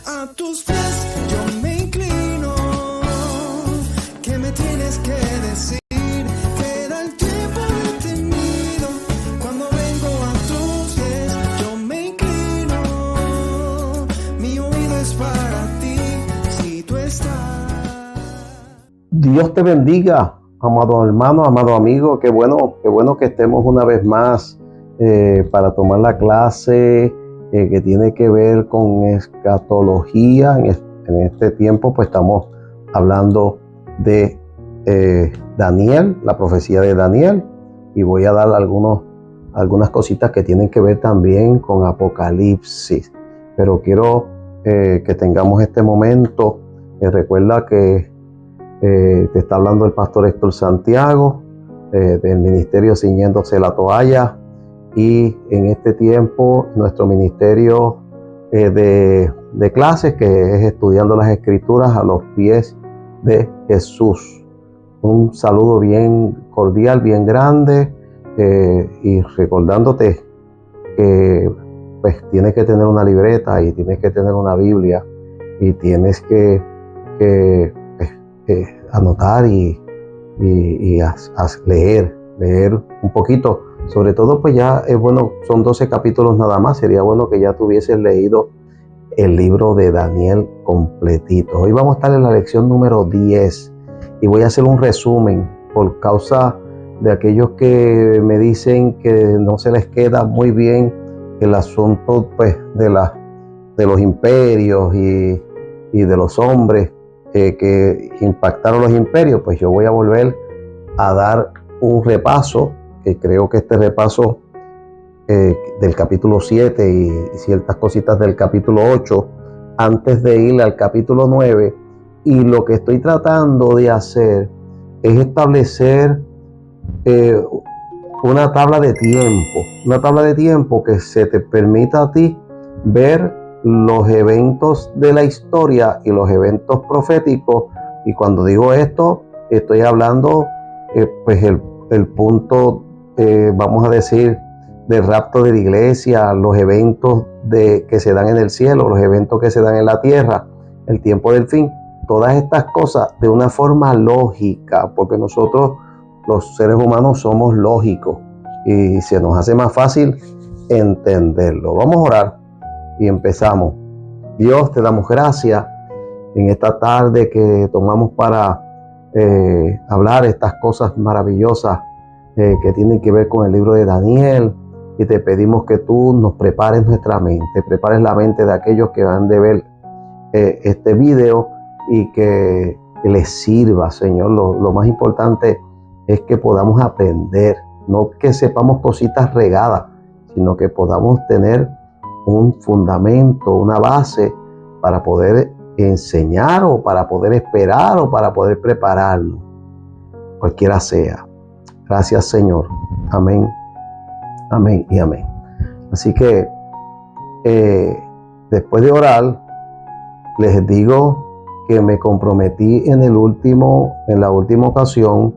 A tus pies yo me inclino. ¿Qué me tienes que decir? Queda el tiempo detenido. Cuando vengo a tus pies yo me inclino. Mi oído es para ti si tú estás. Dios te bendiga, amado hermano, amado amigo. Qué bueno que estemos una vez más para tomar la clase que tiene que ver con escatología. En este tiempo pues estamos hablando de Daniel, la profecía de Daniel, y voy a dar algunas cositas que tienen que ver también con Apocalipsis. Pero quiero que tengamos este momento. Recuerda que te está hablando el pastor Héctor Santiago del ministerio Ciñéndose la Toalla, y en este tiempo nuestro ministerio de clases, que es estudiando las escrituras a los pies de Jesús. Un saludo bien cordial, bien grande, y recordándote que pues tienes que tener una libreta y tienes que tener una Biblia y tienes que anotar y leer un poquito. Sobre todo pues ya es bueno, son 12 capítulos nada más, sería bueno que ya tuvieses leído el libro de Daniel completito. Hoy vamos a estar en la lección número 10 y voy a hacer un resumen por causa de aquellos que me dicen que no se les queda muy bien el asunto pues de los imperios y de los hombres que impactaron los imperios. Pues yo voy a volver a dar un repaso, que creo que este repaso del capítulo 7 y ciertas cositas del capítulo 8, antes de ir al capítulo 9, y lo que estoy tratando de hacer es establecer una tabla de tiempo que se te permita a ti ver los eventos de la historia y los eventos proféticos. Y cuando digo esto, estoy hablando pues el punto, vamos a decir, del rapto de la iglesia, los eventos que se dan en el cielo, los eventos que se dan en la tierra, el tiempo del fin, todas estas cosas de una forma lógica, porque nosotros los seres humanos somos lógicos y se nos hace más fácil entenderlo. Vamos a orar y empezamos. Dios, te damos gracias en esta tarde que tomamos para hablar estas cosas maravillosas que tienen que ver con el libro de Daniel, y te pedimos que tú nos prepares nuestra mente, prepares la mente de aquellos que van a ver este video y que les sirva, Señor. Lo más importante es que podamos aprender, no que sepamos cositas regadas, sino que podamos tener un fundamento, una base para poder enseñar o para poder esperar o para poder prepararnos, cualquiera sea. Gracias, Señor. Amén, amén y amén. Así que después de orar, les digo que me comprometí en la última ocasión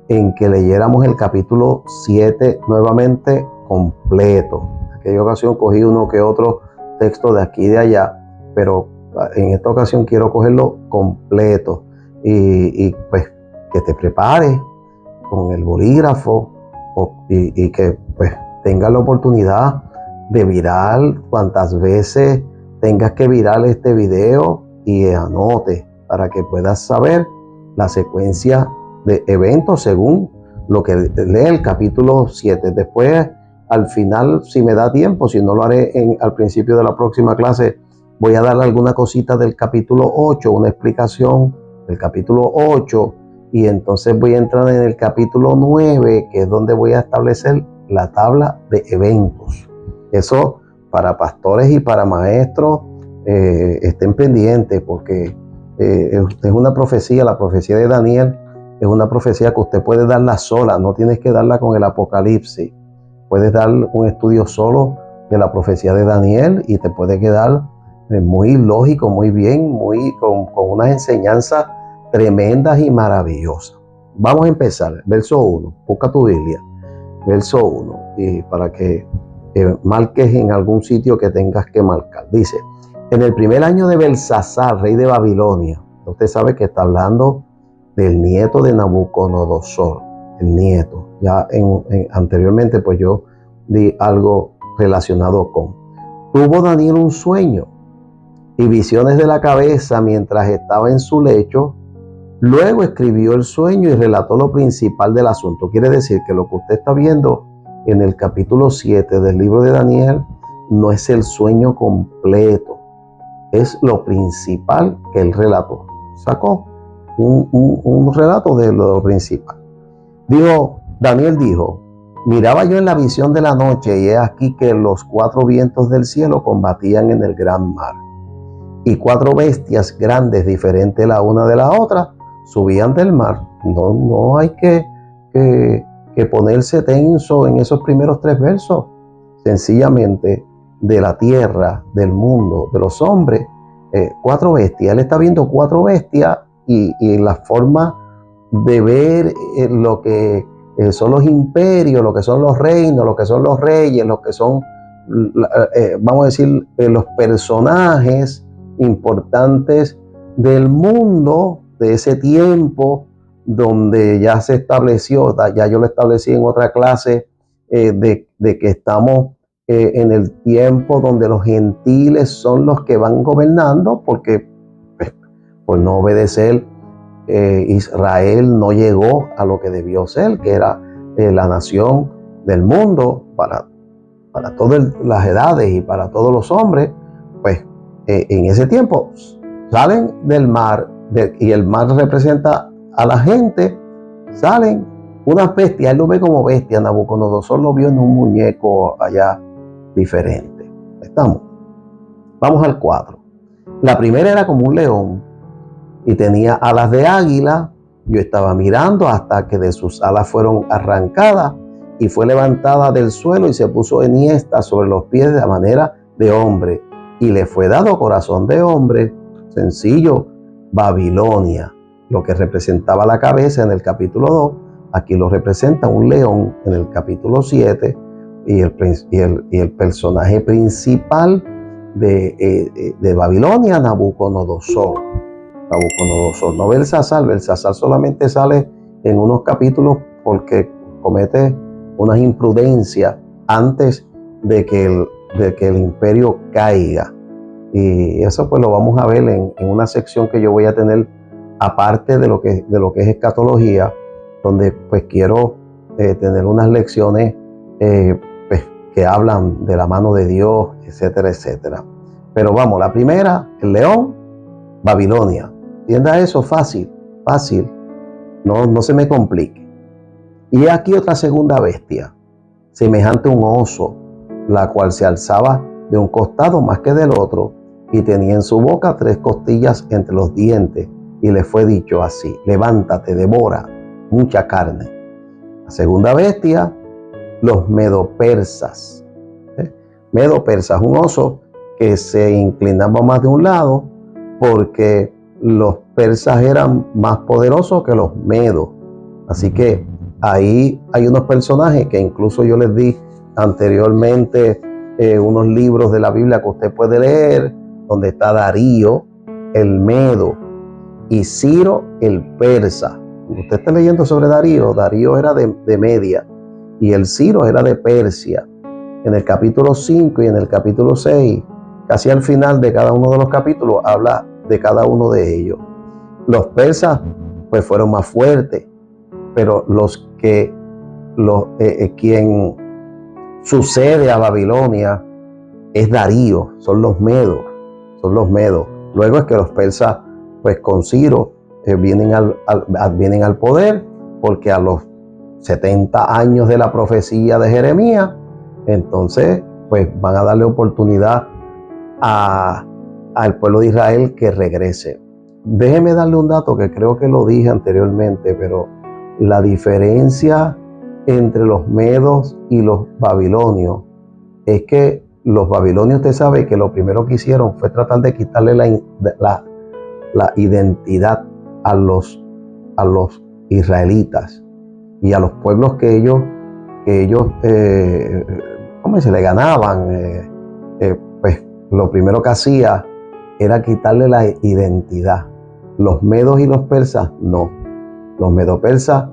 en que leyéramos el capítulo 7 nuevamente completo. En aquella ocasión cogí uno que otro texto de aquí y de allá, pero en esta ocasión quiero cogerlo completo y pues que te prepares con el bolígrafo y que pues tengas la oportunidad de virar cuantas veces tengas que virar este video y anote para que puedas saber la secuencia de eventos según lo que lee el capítulo 7. Después, al final, si me da tiempo, si no lo haré al principio de la próxima clase, voy a dar alguna cosita del capítulo 8, una explicación del capítulo 8, y entonces voy a entrar en el capítulo 9, que es donde voy a establecer la tabla de eventos. Eso para pastores y para maestros, estén pendientes, porque es una profecía, la profecía de Daniel es una profecía que usted puede darla sola, no tienes que darla con el Apocalipsis. Puedes dar un estudio solo de la profecía de Daniel y te puede quedar muy lógico, muy bien, con unas enseñanzas tremendas y maravillosas. Vamos a empezar, verso 1, busca tu Biblia, verso 1, y para que marques en algún sitio que tengas que marcar. Dice: En el primer año de Belsasar, rey de Babilonia, usted sabe que está hablando del nieto de Nabucodonosor, el nieto. Ya anteriormente pues yo di algo relacionado con. Tuvo Daniel un sueño y visiones de la cabeza mientras estaba en su lecho. Luego escribió el sueño y relató lo principal del asunto. Quiere decir que lo que usted está viendo en el capítulo 7 del libro de Daniel no es el sueño completo, es lo principal que él relató. Sacó un relato de lo principal. Daniel dijo, miraba yo en la visión de la noche y he aquí que los 4 vientos del cielo combatían en el gran mar. Y 4 bestias grandes, diferentes la una de la otra, subían del mar. No hay que ponerse tenso en esos primeros 3 versos. Sencillamente, de la tierra, del mundo, de los hombres, 4 bestias. Él está viendo 4 bestias y la forma de ver lo que son los imperios, lo que son los reinos, lo que son los reyes, lo que son, vamos a decir, los personajes importantes del mundo de ese tiempo donde ya se estableció, ya yo lo establecí en otra clase, de que estamos en el tiempo donde los gentiles son los que van gobernando, porque por no obedecer, Israel no llegó a lo que debió ser, que era la nación del mundo para todas las edades y para todos los hombres. Pues en ese tiempo salen del mar, y el mar representa a la gente, salen unas bestias. Él lo ve como bestia. Nabucodonosor lo vio en un muñeco allá diferente. Estamos. Vamos al 4. La primera era como un león y tenía alas de águila. Yo estaba mirando hasta que de sus alas fueron arrancadas y fue levantada del suelo y se puso enhiesta sobre los pies de la manera de hombre. Y le fue dado corazón de hombre, sencillo, Babilonia, lo que representaba la cabeza en el capítulo 2, aquí lo representa un león en el capítulo 7, y el personaje principal de Babilonia, Nabucodonosor, no Belsasar. Belsasar solamente sale en unos capítulos porque comete unas imprudencias antes de que el imperio caiga. Y eso pues lo vamos a ver en una sección que yo voy a tener aparte de lo que es escatología, donde pues quiero tener unas lecciones pues, que hablan de la mano de Dios, etcétera, etcétera. Pero vamos, la primera, el león, Babilonia. Entienda eso, fácil, no se me complique. Y aquí otra segunda bestia, semejante a un oso, la cual se alzaba de un costado más que del otro, y tenía en su boca 3 costillas entre los dientes, y le fue dicho así: levántate, devora mucha carne. La segunda bestia, los medopersas. Medopersas, un oso que se inclinaba más de un lado, porque los persas eran más poderosos que los medos. Así que ahí hay unos personajes que incluso yo les di anteriormente unos libros de la Biblia que usted puede leer, donde está Darío, el medo, y Ciro, el persa. Usted está leyendo sobre Darío. Darío era de Media y el Ciro era de Persia. En el capítulo 5 y en el capítulo 6, casi al final de cada uno de los capítulos, habla de cada uno de ellos. Los persas pues fueron más fuertes, pero quien sucede a Babilonia es Darío, son los medos. Luego es que los persas pues con Ciro vienen al poder, porque a los 70 años de la profecía de Jeremías, entonces pues van a darle oportunidad al pueblo de Israel que regrese. Déjeme darle un dato que creo que lo dije anteriormente, pero la diferencia entre los medos y los babilonios es que los babilonios, usted sabe que lo primero que hicieron fue tratar de quitarle la identidad a los israelitas y a los pueblos que ellos ¿cómo se le ganaban? Pues lo primero que hacía era quitarle la identidad. Los medos y los persas no. Los medo-persas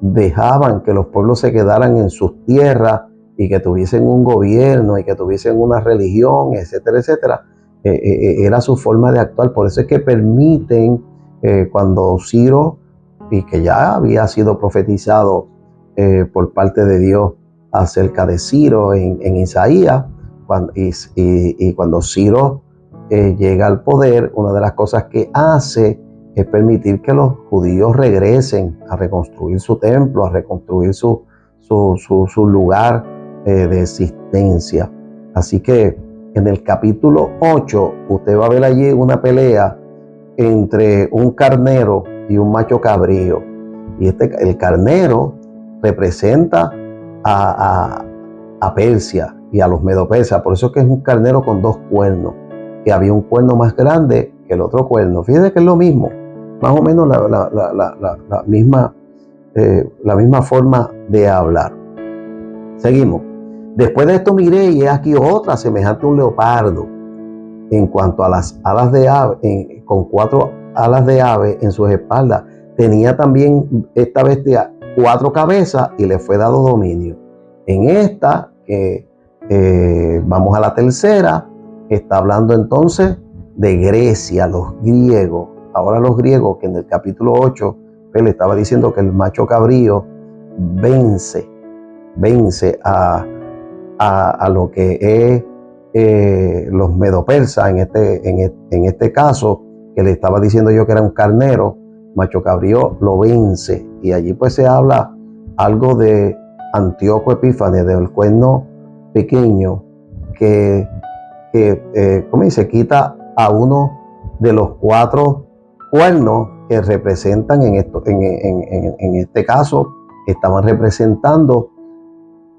dejaban que los pueblos se quedaran en sus tierras y que tuviesen un gobierno y que tuviesen una religión, etcétera, etcétera. Era su forma de actuar. Por eso es que permiten cuando Ciro, y que ya había sido profetizado por parte de Dios acerca de Ciro en Isaías, y cuando Ciro llega al poder, una de las cosas que hace es permitir que los judíos regresen a reconstruir su templo, a reconstruir su lugar de existencia. Así que en el capítulo 8 usted va a ver allí una pelea entre un carnero y un macho cabrío. Y el carnero representa a Persia y a los medo-persas. Por eso es que es un carnero con dos cuernos, que había un cuerno más grande que el otro cuerno. Fíjense que es lo mismo, más o menos la misma forma de hablar. Seguimos. Después de esto miré y he aquí otra semejante a un leopardo en cuanto a las alas de ave, con 4 alas de ave en sus espaldas. Tenía también esta bestia 4 cabezas y le fue dado dominio. En esta, vamos a la tercera, está hablando entonces de Grecia, los griegos. Ahora los griegos, que en el capítulo 8 le estaba diciendo que el macho cabrío vence a lo que es los medo-persas, en este caso, que le estaba diciendo yo que era un carnero, macho cabrío lo vence. Y allí pues se habla algo de Antíoco Epífanes, del cuerno pequeño, que ¿cómo dice? Quita a uno de los 4 cuernos que representan en este caso, estaban representando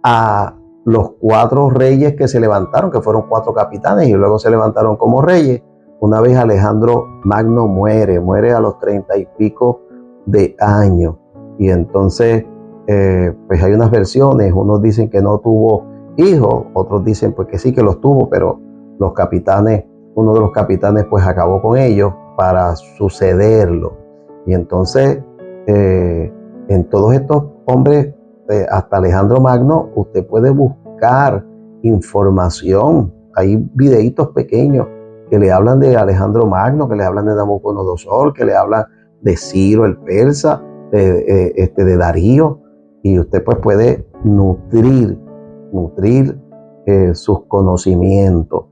a los 4 reyes que se levantaron, que fueron 4 capitanes y luego se levantaron como reyes. Una vez Alejandro Magno muere a los 30 y pico de años. Y entonces, pues hay unas versiones, unos dicen que no tuvo hijos, otros dicen pues que sí que los tuvo, pero los capitanes, uno de los capitanes pues acabó con ellos para sucederlo. Y entonces, en todos estos hombres, hasta Alejandro Magno, usted puede buscar información. Hay videitos pequeños que le hablan de Alejandro Magno, que le hablan de Nabucodonosor, que le hablan de Ciro el persa, de Darío, y usted pues puede nutrir sus conocimientos.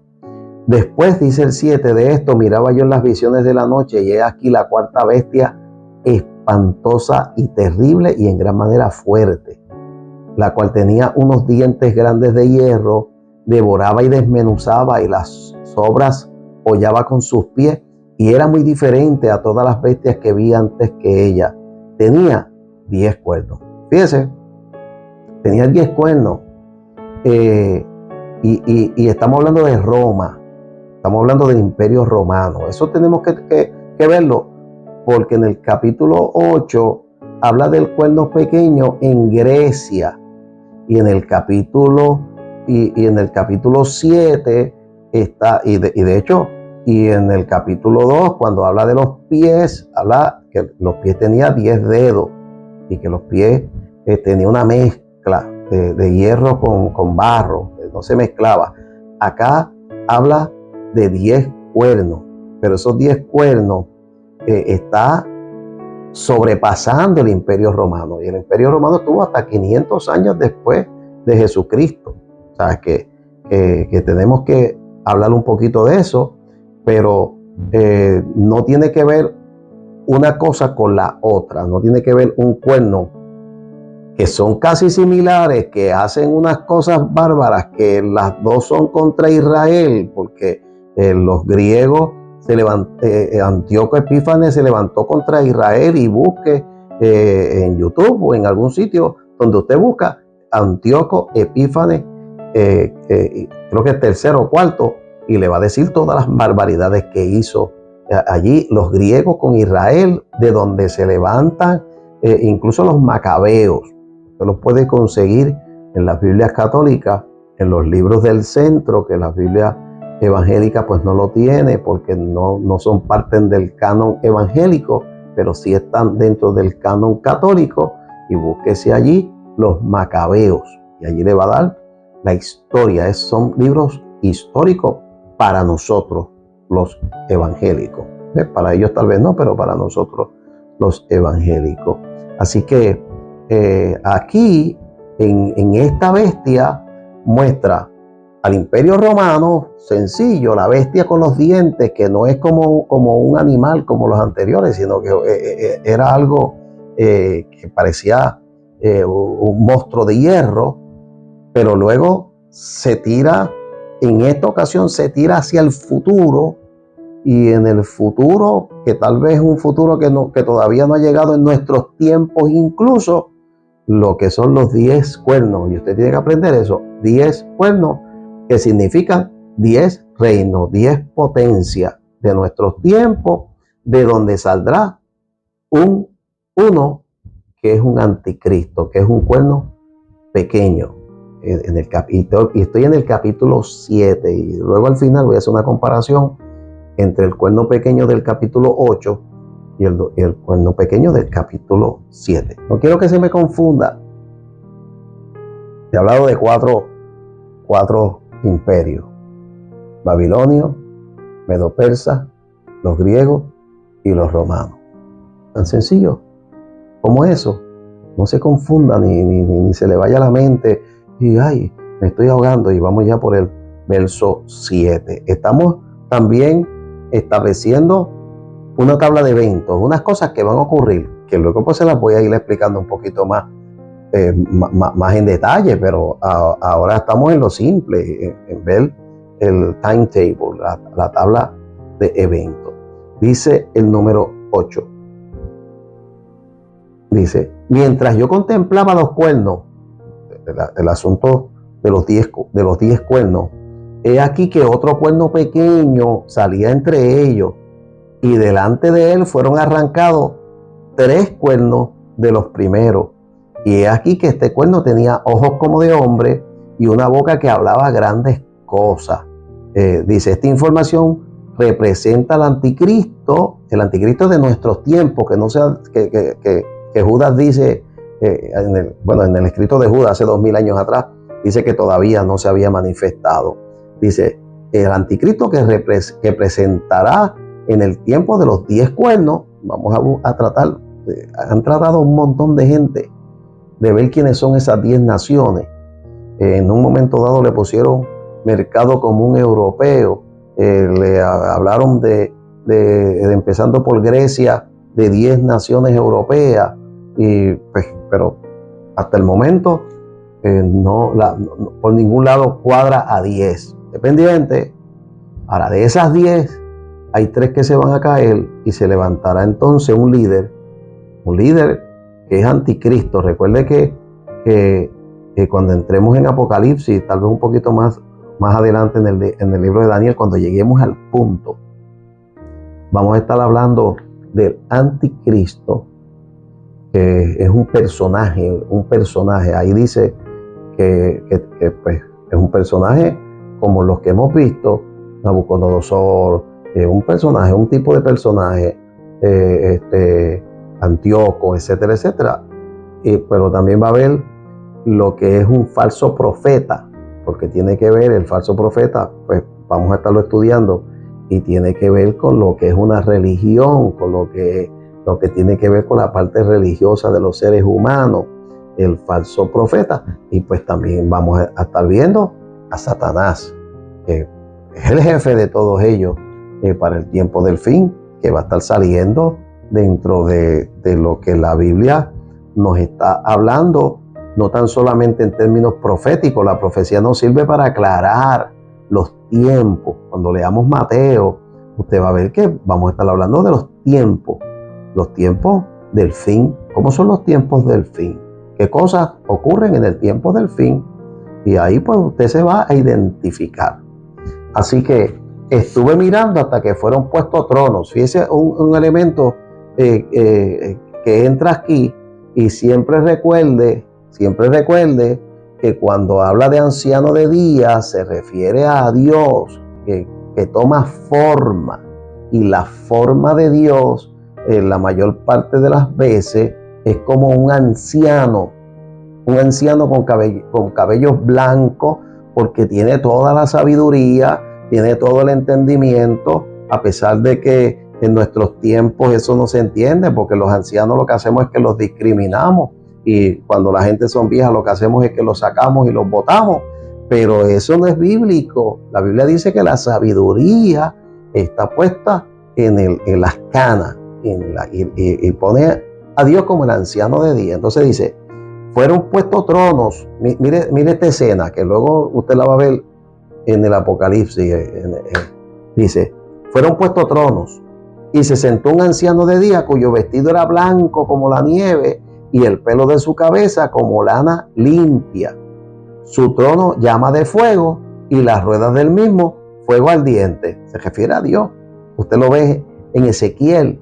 Después dice el 7 de esto, miraba yo en las visiones de la noche y he aquí la 4ª bestia espantosa y terrible y en gran manera fuerte, la cual tenía unos dientes grandes de hierro, devoraba y desmenuzaba y las sobras hollaba con sus pies, y era muy diferente a todas las bestias que vi antes que ella. Tenía 10 cuernos. Fíjese, tenía 10 cuernos. Y estamos hablando de Roma, estamos hablando del Imperio Romano. Eso tenemos que verlo, porque en el capítulo 8 habla del cuerno pequeño en Grecia, y en el capítulo 7 está, y de hecho, y en el capítulo 2, cuando habla de los pies, habla que los pies tenían 10 dedos y que los pies tenían una mezcla de hierro con barro, no se mezclaba. Acá habla de 10 cuernos, pero esos 10 cuernos está sobrepasando el Imperio Romano, y el Imperio Romano estuvo hasta 500 años después de Jesucristo. O sea, que tenemos que hablar un poquito de eso, pero no tiene que ver una cosa con la otra, no tiene que ver un cuerno, que son casi similares, que hacen unas cosas bárbaras, que las dos son contra Israel, porque los griegos Antíoco Epífanes se levantó contra Israel, y busque en YouTube o en algún sitio donde usted busca Antíoco Epífanes, creo que es 3º o 4º, y le va a decir todas las barbaridades que hizo allí los griegos con Israel, de donde se levantan incluso los macabeos. Usted los puede conseguir en las Biblias católicas, en los libros del centro, que las Biblias evangélica pues no lo tiene porque no son parte del canon evangélico, pero sí están dentro del canon católico, y búsquese allí los Macabeos y allí le va a dar la historia. Son libros históricos para nosotros los evangélicos. Para ellos tal vez no, pero para nosotros los evangélicos. Así que aquí en esta bestia muestra al Imperio Romano sencillo, la bestia con los dientes, que no es como un animal como los anteriores, sino que era algo que parecía un monstruo de hierro, pero luego se tira, en esta ocasión se tira hacia el futuro, y en el futuro, que tal vez es un futuro que todavía no ha llegado en nuestros tiempos, incluso lo que son los 10 cuernos, y usted tiene que aprender eso, 10 cuernos, que significan 10 reinos, 10 potencias de nuestros tiempos, de donde saldrá uno que es un anticristo, que es un cuerno pequeño. Y estoy en el capítulo 7, y luego al final voy a hacer una comparación entre el cuerno pequeño del capítulo 8 y el cuerno pequeño del capítulo 7. No quiero que se me confunda. He hablado de cuatro imperios: babilonio, medo-persa, los griegos y los romanos. Tan sencillo como eso. No se confunda ni se le vaya a la mente y ay, me estoy ahogando. Y vamos ya por el verso 7. Estamos también estableciendo una tabla de eventos, unas cosas que van a ocurrir, que luego pues se las voy a ir explicando un poquito más en detalle, pero ahora estamos en lo simple, en ver el timetable, la tabla de eventos. Dice el número 8. Dice: mientras yo contemplaba los cuernos, el asunto de los 10 cuernos, he aquí que otro cuerno pequeño salía entre ellos, y delante de él fueron arrancados 3 cuernos de los primeros. Y he aquí que este cuerno tenía ojos como de hombre y una boca que hablaba grandes cosas. Dice, esta información representa al anticristo, el anticristo de nuestros tiempos, que no sea que Judas dice, en el escrito de Judas hace 2000 años atrás, dice que todavía no se había manifestado. Dice, el anticristo que presentará en el tiempo de los 10 cuernos. Vamos a tratar, han tratado un montón de gente de ver quiénes son esas 10 naciones. En un momento dado le pusieron mercado común europeo, le hablaron de empezando por Grecia, de 10 naciones europeas, y pues, pero hasta el momento no, por ningún lado cuadra a 10. Dependiente. Ahora, de esas 10 hay 3 que se van a caer, y se levantará entonces un líder que es anticristo. Recuerde que cuando entremos en Apocalipsis, tal vez un poquito más adelante en el libro de Daniel, cuando lleguemos al punto, vamos a estar hablando del anticristo, que es un personaje. Ahí dice que pues, es un personaje como los que hemos visto, Nabucodonosor, un tipo de personaje, Antíoco, etcétera, etcétera. Pero también va a haber lo que es un falso profeta, porque tiene que ver el falso profeta, pues vamos a estarlo estudiando, y tiene que ver con lo que es una religión, con lo que tiene que ver con la parte religiosa de los seres humanos, el falso profeta. Y pues también vamos a estar viendo a Satanás, que es el jefe de todos ellos para el tiempo del fin, que va a estar saliendo dentro de lo que la Biblia nos está hablando, no tan solamente en términos proféticos. La profecía nos sirve para aclarar los tiempos. Cuando leamos Mateo, usted va a ver que vamos a estar hablando de los tiempos del fin. ¿Cómo son los tiempos del fin? ¿Qué cosas ocurren en el tiempo del fin? Y ahí pues usted se va a identificar. Así que estuve mirando hasta que fueron puestos tronos. Fíjese un elemento que entra aquí, y siempre recuerde que cuando habla de anciano de días se refiere a Dios, que toma forma. Y la forma de Dios, la mayor parte de las veces, es como un anciano con cabellos blancos, porque tiene toda la sabiduría, tiene todo el entendimiento, a pesar de que en nuestros tiempos eso no se entiende, porque los ancianos lo que hacemos es que los discriminamos, y cuando la gente son viejas lo que hacemos es que los sacamos y los botamos, pero eso no es bíblico. La Biblia dice que la sabiduría está puesta en las canas, y pone a Dios como el anciano de día. Entonces dice, fueron puestos tronos. Mire esta escena, que luego usted la va a ver en el Apocalipsis. Dice, fueron puestos tronos, y se sentó un anciano de día cuyo vestido era blanco como la nieve, y el pelo de su cabeza como lana limpia. Su trono llama de fuego, y las ruedas del mismo fuego ardiente. Se refiere a Dios. Usted lo ve en Ezequiel,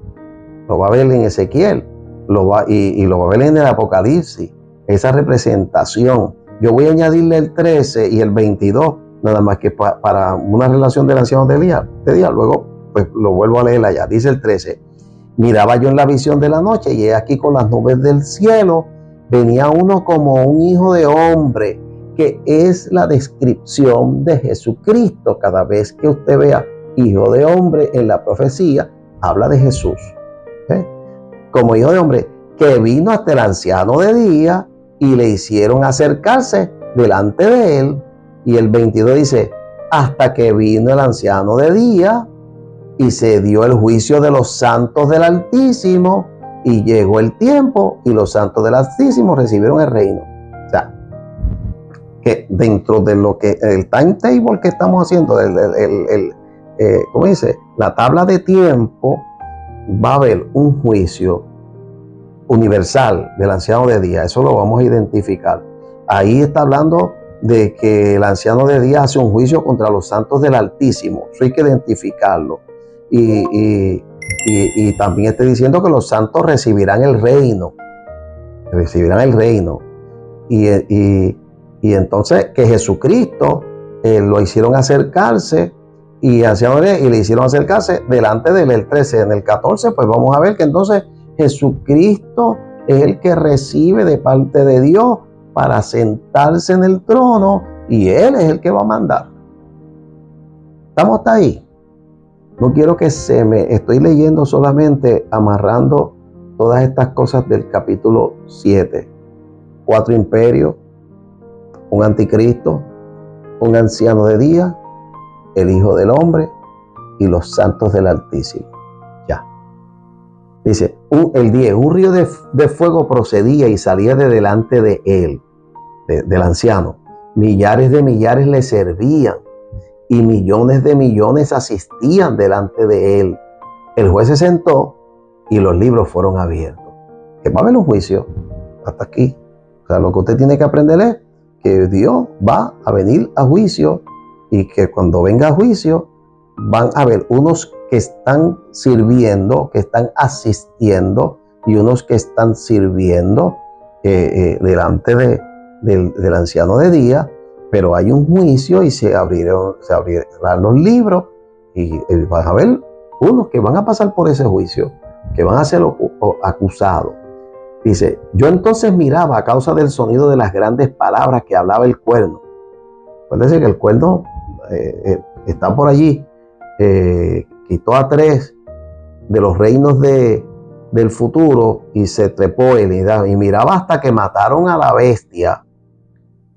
lo va a ver en Ezequiel, y lo va a ver en el Apocalipsis, esa representación. Yo voy a añadirle el 13 y el 22, nada más que para una relación del anciano de día. Luego pues lo vuelvo a leer allá. Dice el 13, miraba yo en la visión de la noche, y he aquí con las nubes del cielo venía uno como un hijo de hombre, que es la descripción de Jesucristo. Cada vez que usted vea hijo de hombre en la profecía, habla de Jesús. Como hijo de hombre, que vino hasta el anciano de día, y le hicieron acercarse delante de él. Y el 22 dice, hasta que vino el anciano de día, y se dio el juicio de los santos del Altísimo, y llegó el tiempo, y los santos del Altísimo recibieron el reino. O sea, que dentro de lo que el timetable que estamos haciendo, ¿cómo dice? La tabla de tiempo, va a haber un juicio universal del anciano de día. Eso lo vamos a identificar. Ahí está hablando de que el anciano de día hace un juicio contra los santos del Altísimo. Eso hay que identificarlo. Y también está diciendo que los santos recibirán el reino. Recibirán el reino. Y entonces que Jesucristo lo hicieron acercarse, y le hicieron acercarse delante del 13. En el 14 pues vamos a ver que entonces Jesucristo es el que recibe de parte de Dios para sentarse en el trono, y Él es el que va a mandar. ¿Estamos hasta ahí? No quiero que estoy leyendo solamente, amarrando todas estas cosas del capítulo 7. 4 imperios, un anticristo, un anciano de día, el Hijo del Hombre y los santos del Altísimo. Ya. Dice, el 10, un río de fuego procedía y salía de delante de él, del anciano. Millares de millares le servían, y millones de millones asistían delante de él. El juez se sentó, y los libros fueron abiertos. Que va a haber un juicio. Hasta aquí. O sea, lo que usted tiene que aprender es que Dios va a venir a juicio, y que cuando venga a juicio van a haber unos que están sirviendo, que están asistiendo, y unos que están sirviendo delante del anciano de día. Pero hay un juicio, y se abrirán los libros, y van a haber unos que van a pasar por ese juicio, que van a ser acusados. Dice, yo entonces miraba a causa del sonido de las grandes palabras que hablaba el cuerno. Acuérdense que el cuerno está por allí. Quitó a 3 de los reinos del futuro, y se trepó él, y miraba hasta que mataron a la bestia.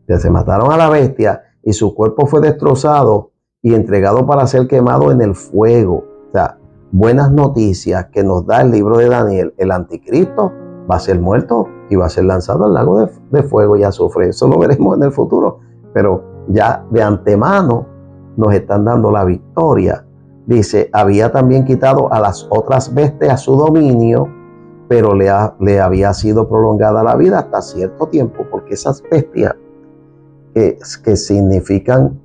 Se mataron a la bestia, y su cuerpo fue destrozado y entregado para ser quemado en el fuego. O sea, buenas noticias que nos da el libro de Daniel. El anticristo va a ser muerto y va a ser lanzado al lago de fuego y azufre. Eso lo veremos en el futuro, pero ya de antemano nos están dando la victoria. Dice, había también quitado a las otras bestias a su dominio, pero le había sido prolongada la vida hasta cierto tiempo, porque esas bestias que significan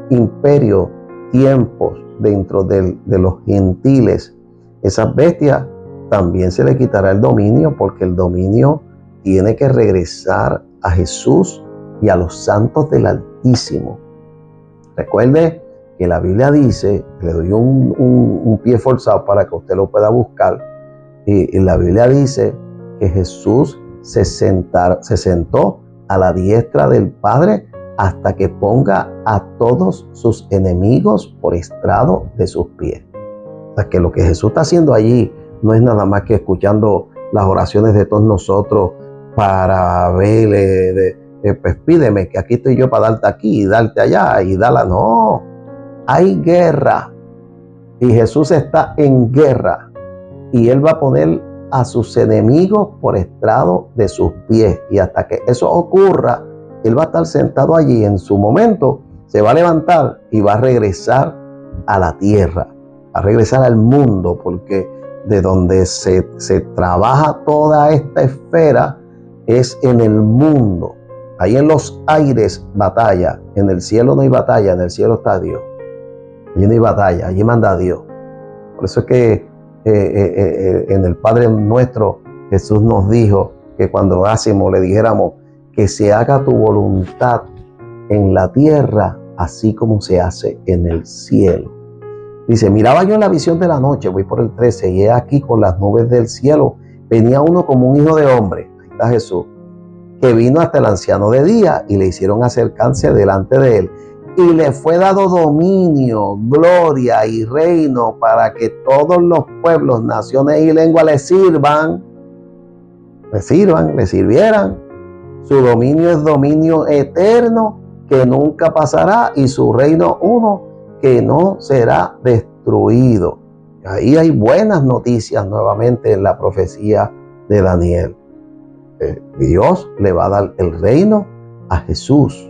imperio, tiempos dentro de los gentiles, esas bestias también se le quitará el dominio, porque el dominio tiene que regresar a Jesús y a los santos del Altísimo. Recuerde que la Biblia dice, le doy un pie forzado para que usted lo pueda buscar, y la Biblia dice que Jesús se sentó a la diestra del Padre hasta que ponga a todos sus enemigos por estrado de sus pies. O sea, que lo que Jesús está haciendo allí no es nada más que escuchando las oraciones de todos nosotros para verle, pues pídeme que aquí estoy yo para darte aquí y darte allá y darla. No, hay guerra y Jesús está en guerra y Él va a poner a sus enemigos por estrado de sus pies, y hasta que eso ocurra, Él va a estar sentado allí. En su momento se va a levantar y va a regresar a la tierra, a regresar al mundo, porque de donde se trabaja toda esta esfera es en el mundo. Ahí en los aires batalla, en el cielo no hay batalla, en el cielo está Dios. Allí no hay batalla, allí manda Dios. Por eso es que en el Padre Nuestro Jesús nos dijo que cuando lo hacemos le dijéramos que se haga tu voluntad en la tierra así como se hace en el cielo. Dice, miraba yo en la visión de la noche, voy por el 13, y he aquí con las nubes del cielo venía uno como un hijo de hombre, ahí está Jesús, que vino hasta el anciano de día y le hicieron acercarse delante de él. Y le fue dado dominio, gloria y reino para que todos los pueblos, naciones y lenguas le sirvieran. Su dominio es dominio eterno que nunca pasará, y su reino uno que no será destruido. Ahí hay buenas noticias nuevamente en la profecía de Daniel. Dios le va a dar el reino a Jesús.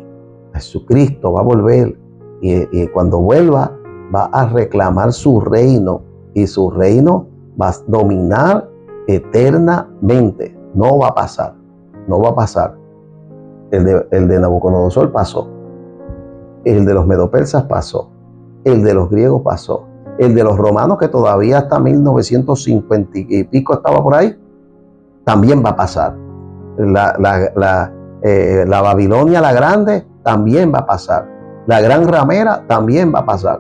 Jesucristo va a volver y cuando vuelva va a reclamar su reino, y su reino va a dominar eternamente. No va a pasar. El de Nabucodonosor pasó, el de los medopersas pasó, el de los griegos pasó, el de los romanos, que todavía hasta 1950 y pico estaba por ahí, también va a pasar. La Babilonia la grande también va a pasar. La gran ramera también va a pasar.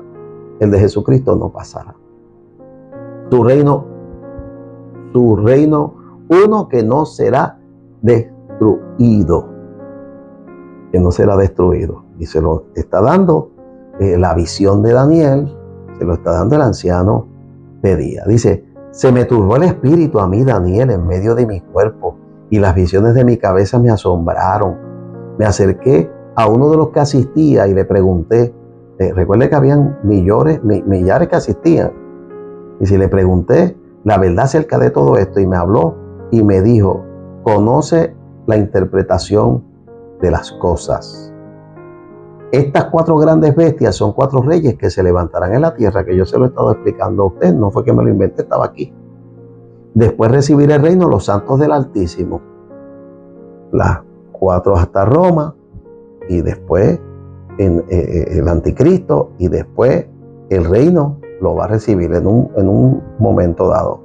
El de Jesucristo no pasará. Su reino uno que no será destruido. Que no será destruido. Y se lo está dando la visión de Daniel, se lo está dando el anciano de día. Dice, se me turbó el espíritu a mí, Daniel, en medio de mi cuerpo, y las visiones de mi cabeza me asombraron. Me acerqué a uno de los que asistía y le pregunté, recuerde que habían millares que asistían, y si le pregunté la verdad acerca de todo esto, y me habló y me dijo, conoce la interpretación de las cosas. Estas 4 grandes bestias son 4 reyes que se levantarán en la tierra, que yo se lo he estado explicando a usted, no fue que me lo inventé, estaba aquí. Después recibirá el reino los santos del Altísimo, las 4 hasta Roma, y después el anticristo, y después el reino lo va a recibir en un momento dado.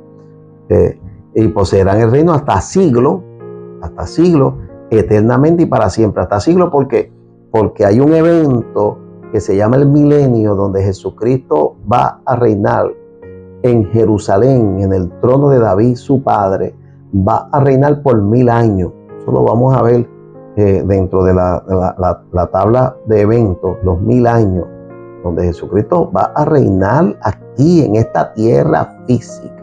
Y poseerán el reino hasta siglo, eternamente y para siempre. Hasta siglo, ¿por qué? Porque hay un evento que se llama el milenio, donde Jesucristo va a reinar en Jerusalén, en el trono de David, su padre. Va a reinar por 1000 años. Eso lo vamos a ver dentro de la tabla de eventos, los 1000 años, donde Jesucristo va a reinar aquí en esta tierra física.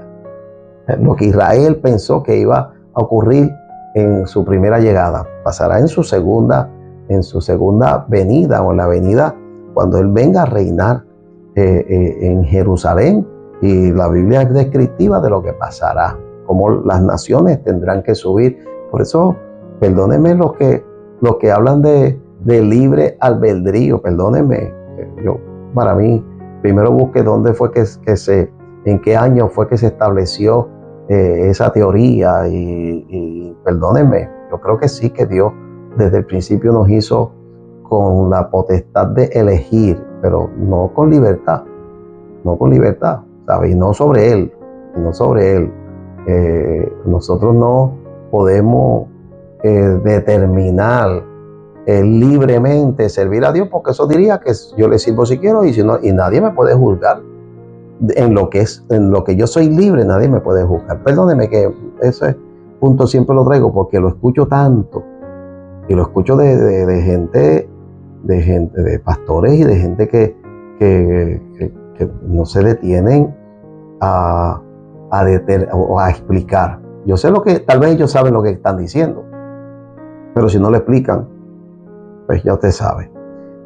Lo que Israel pensó que iba a ocurrir en su primera llegada, pasará en su segunda venida, o en la venida cuando Él venga a reinar en Jerusalén. Y la Biblia es descriptiva de lo que pasará, cómo las naciones tendrán que subir. Por eso, perdónenme los que hablan de libre albedrío, perdónenme. Yo, para mí, primero busqué dónde fue en qué año fue que se estableció esa teoría, y perdónenme, yo creo que sí, que Dios desde el principio nos hizo con la potestad de elegir, pero no con libertad, ¿sabes? Y no sobre Él. Nosotros no podemos determinar libremente servir a Dios, porque eso diría que yo le sirvo si quiero y si no, y nadie me puede juzgar en lo que yo soy libre, nadie me puede juzgar. Perdóneme que ese punto siempre lo traigo porque lo escucho tanto y lo escucho de gente, de pastores y de gente que no se detienen a explicar. Yo sé tal vez ellos saben lo que están diciendo, pero si no lo explican, pues ya usted sabe.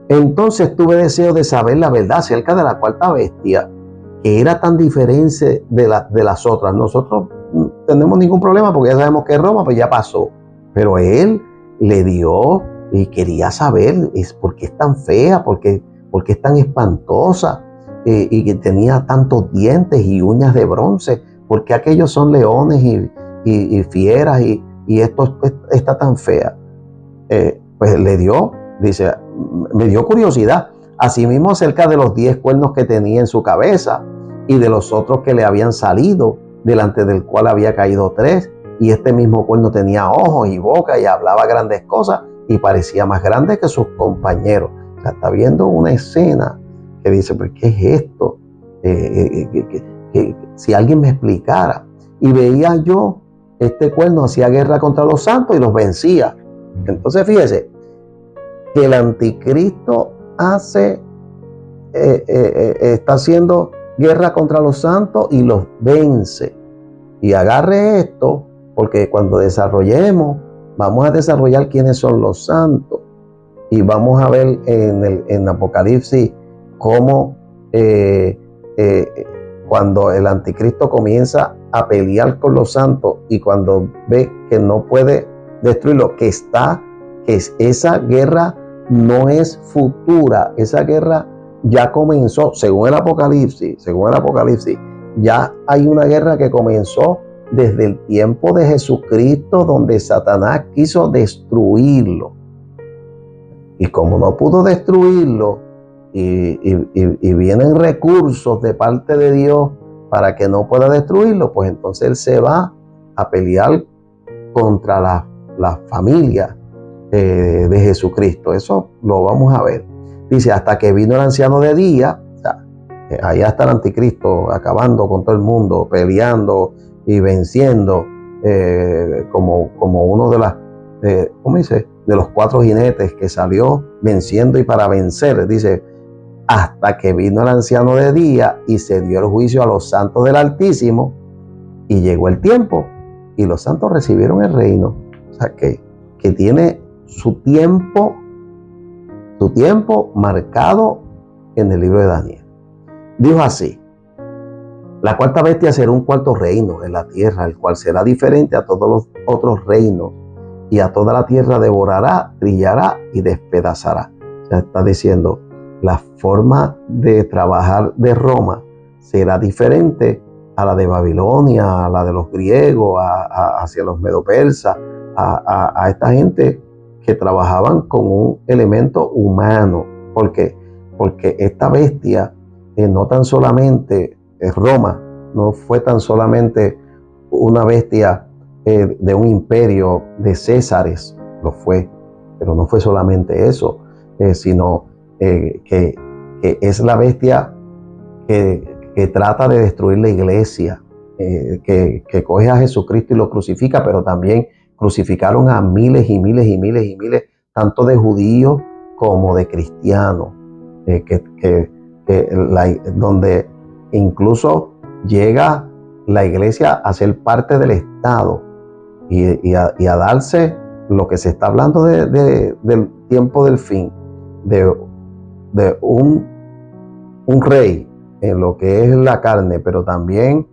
Entonces tuve deseo de saber la verdad acerca de la cuarta bestia, que era tan diferente de las otras. Nosotros no tenemos ningún problema porque ya sabemos que Roma pues ya pasó, pero él le dio y quería saber por qué es tan fea, por qué es tan espantosa, y que tenía tantos dientes y uñas de bronce, porque aquellos son leones y fieras y esto está tan fea. Pues me dio curiosidad. Asimismo, acerca de los 10 cuernos que tenía en su cabeza y de los otros que le habían salido, delante del cual había caído 3, y este mismo cuerno tenía ojos y boca y hablaba grandes cosas y parecía más grande que sus compañeros. O sea, está viendo una escena que dice, ¿pero qué es esto? Si alguien me explicara. Y veía yo, este cuerno hacía guerra contra los santos y los vencía. Entonces fíjese que el anticristo está haciendo guerra contra los santos y los vence. Y agarre esto, porque cuando vamos a desarrollar quiénes son los santos. Y vamos a ver en Apocalipsis cómo cuando el anticristo comienza a pelear con los santos y cuando ve que no puede destruirlo, que esa guerra no es futura, esa guerra ya comenzó, según el Apocalipsis, ya hay una guerra que comenzó desde el tiempo de Jesucristo, donde Satanás quiso destruirlo. Y como no pudo destruirlo, y vienen recursos de parte de Dios para que no pueda destruirlo, pues entonces él se va a pelear contra la familia de Jesucristo. Eso lo vamos a ver. Dice, hasta que vino el anciano de día, o sea, allá está el anticristo acabando con todo el mundo, peleando y venciendo, como uno de los 4 jinetes que salió venciendo y para vencer. Dice, hasta que vino el anciano de día y se dio el juicio a los santos del Altísimo, y llegó el tiempo y los santos recibieron el reino. O sea, que tiene su tiempo marcado en el libro de Daniel. Dijo así: la cuarta bestia será un cuarto reino en la tierra, el cual será diferente a todos los otros reinos, y a toda la tierra devorará, trillará y despedazará. O sea, está diciendo, la forma de trabajar de Roma será diferente a la de Babilonia, a la de los griegos, hacia los medopersas, a esta gente que trabajaban con un elemento humano. ¿Por qué? Porque esta bestia no tan solamente Roma, no fue tan solamente una bestia de un imperio de Césares, lo fue, pero no fue solamente eso, sino que es la bestia que trata de destruir la iglesia, que coge a Jesucristo y lo crucifica, pero también crucificaron a miles y miles y miles y miles, tanto de judíos como de cristianos, donde incluso llega la iglesia a ser parte del Estado y a darse lo que se está hablando del tiempo del fin, de un rey en lo que es la carne, pero también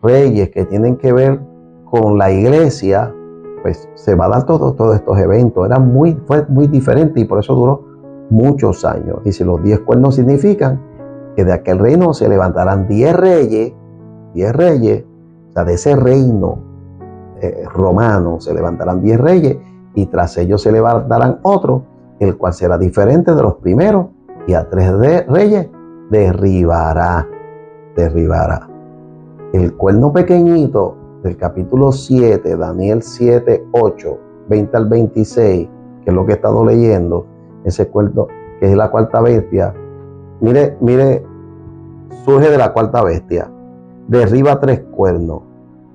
reyes que tienen que ver con la iglesia. Pues se va a dar todos estos eventos. Fue muy diferente y por eso duró muchos años. Y si los 10 cuernos significan que de aquel reino se levantarán 10 reyes, o sea, de ese reino romano se levantarán 10 reyes, y tras ellos se levantarán otro, el cual será diferente de los primeros, y a 3 reyes derribará. El cuerno pequeñito del capítulo 7, Daniel 7, 8, 20 al 26, que es lo que he estado leyendo, ese cuento que es la cuarta bestia. Mire, surge de la cuarta bestia, derriba 3 cuernos,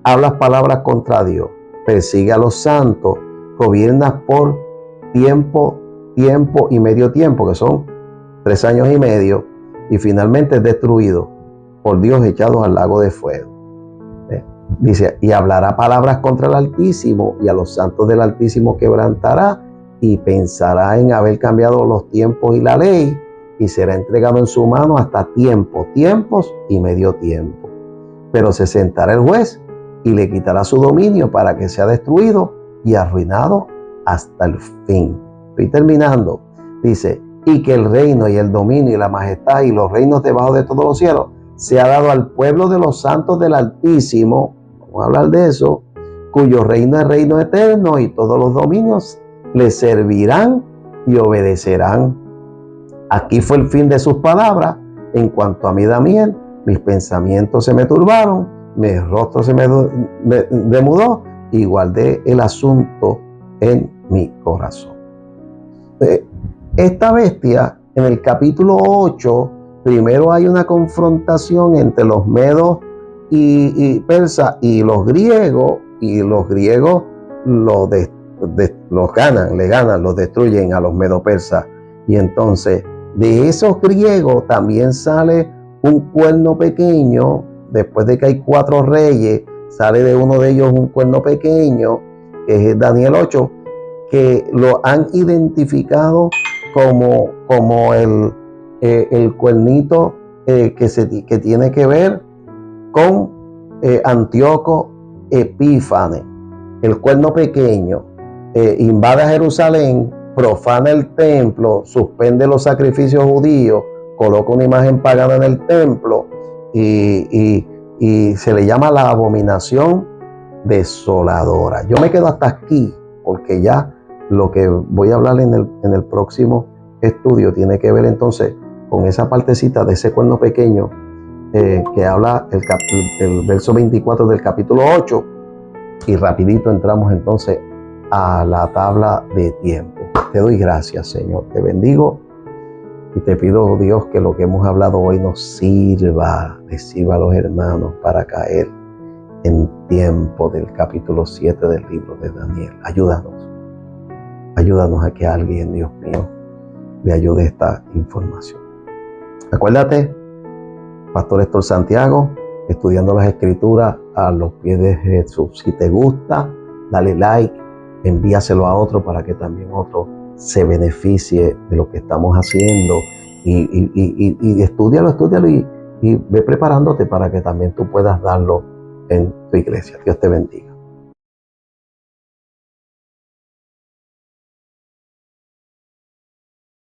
hablas palabras contra Dios, persigue a los santos, gobiernas por tiempo y medio tiempo, que son 3 años y medio, y finalmente es destruido por Dios, echados al lago de fuego. Dice, y hablará palabras contra el Altísimo, y a los santos del Altísimo quebrantará, y pensará en haber cambiado los tiempos y la ley, y será entregado en su mano hasta tiempos y medio tiempo. Pero se sentará el juez y le quitará su dominio para que sea destruido y arruinado hasta el fin. Estoy terminando. Dice, y que el reino y el dominio y la majestad y los reinos debajo de todos los cielos se ha dado al pueblo de los santos del Altísimo, vamos a hablar de eso, cuyo reino es reino eterno, y todos los dominios le servirán y obedecerán. Aquí fue el fin de sus palabras. En cuanto a mí, Daniel, mis pensamientos se me turbaron, mi rostro se me demudó, y guardé el asunto en mi corazón. Esta bestia, en el capítulo 8, primero hay una confrontación entre los medos y persas y los griegos los ganan, los destruyen a los medo persas. Y entonces de esos griegos también sale un cuerno pequeño. Después de que hay 4 reyes, sale de uno de ellos un cuerno pequeño, que es Daniel 8, que lo han identificado como el cuernito que tiene que ver con Antíoco Epífanes. El cuerno pequeño invade a Jerusalén, profana el templo, suspende los sacrificios judíos, coloca una imagen pagana en el templo y se le llama la abominación desoladora. Yo me quedo hasta aquí porque ya lo que voy a hablar en el próximo estudio tiene que ver entonces con esa partecita de ese cuerno pequeño que habla el verso 24 del capítulo 8, y rapidito entramos entonces a la tabla de tiempo. Te doy gracias, Señor, te bendigo y te pido, Dios, que lo que hemos hablado hoy nos sirva, les sirva a los hermanos para caer en tiempo del capítulo 7 del libro de Daniel. Ayúdanos a que alguien, Dios mío, le ayude esta información. Acuérdate, Pastor Héctor Santiago, estudiando las Escrituras a los pies de Jesús. Si te gusta, dale like, envíaselo a otro para que también otro se beneficie de lo que estamos haciendo. Y estúdialo y ve preparándote para que también tú puedas darlo en tu iglesia. Dios te bendiga.